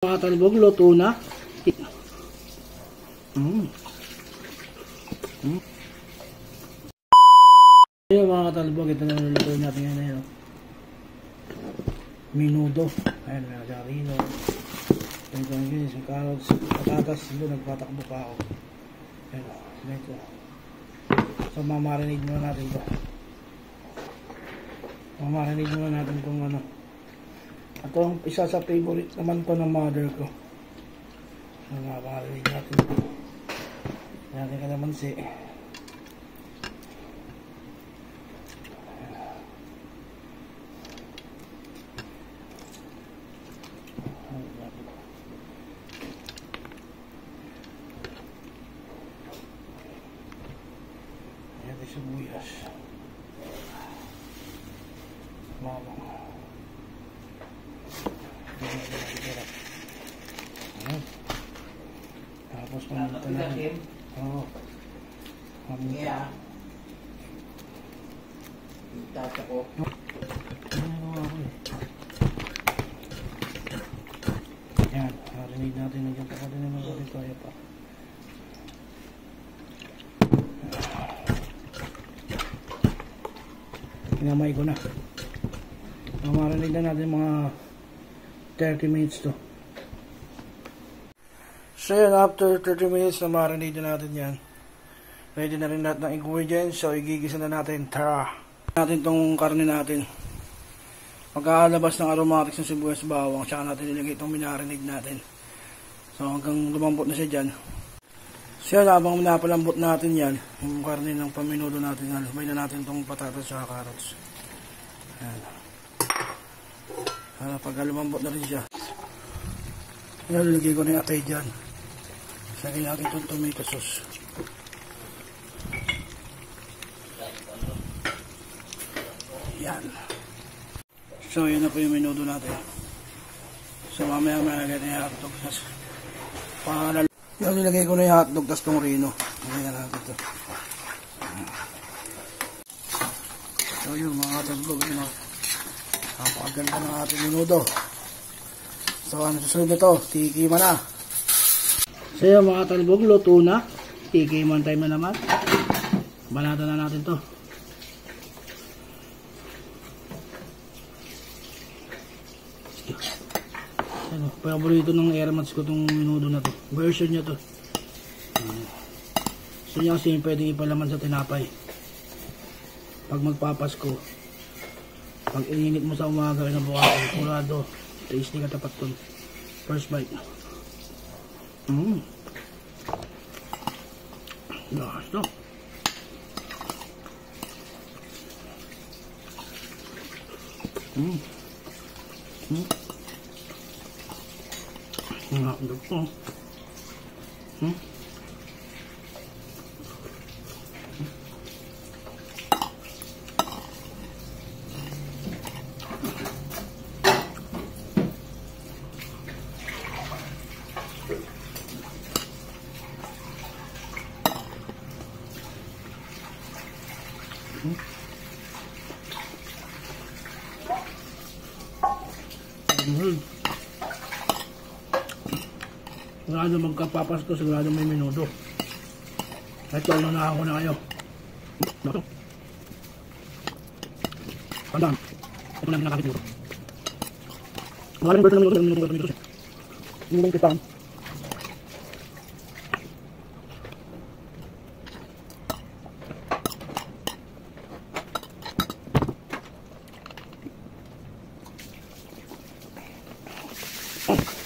Mga talbog, luto na. Ayun mga talbog, ito na niluluto natin ngayon. Minudo. Ayan, may garino. Ito ang ginis, yung carrots, patatas. Doon, nagpatakbo pa ako. Ayan, ito. So, mamarinate muna natin ito. Mamarinate muna natin itong ano. Ito ang isa sa favorite naman ko ng mother ko. So, mamarinate natin ito. Natin ka naman si sibuyas, bawang, tapos paminta natin. Oo, paminta. Tata ko. Yan, harinig natin nandiyan pa natin naman sa kaya pa. Pinamay ko na. Mamarinig na natin mga 30 minutes to. So yun, after 30 minutes na marinate na natin yan. Ready na rin lahat ng ingredients. So igigisa na natin. Tara! Natin tong karne natin. Magkakalabas ng aromatics ng sibuyas bawang. Tsaka natin ilagay itong minarinate natin. So hanggang lumambot na siya dyan. So yun, habang napalambot natin yan, yung karne ng paminudo natin, halumay na natin itong patatas at carrots. Ayan. Pag lumambot na rin siya, ilalagay ko na yung atay dyan. Lagay natin itong tomato sauce. Yan. So yun na po yung minudo natin. So mamaya malagay na yung hotdog. Yan, nilagay ko na yung hotdog, tas itong rino. Lagay na natin ito. So yun mga hotdog, yun o. Napakaganda ng ating minudo. So ano susunod na ito? Tikiman na. So yun mga talbog, luto na. Tikiman time na naman. Balata na natin to. Ano, paborito ng airmats ko itong minudo na to. Version niya to. So niya kasi pwedeng ipalaman sa tinapay. Pag magpapasko, pag ininit mo sa umaga na bukas, kurado, tasty ka tapat to. First bite. Lakas to. Ang hotdog po. Sigurado magkapapasko, sigurado may minudo. Ito, unahan ko na kayo. Ito. Pandaan. Ito lang nakakit minudo. Maraming version ng minudo. Yung lang kitang. Oh.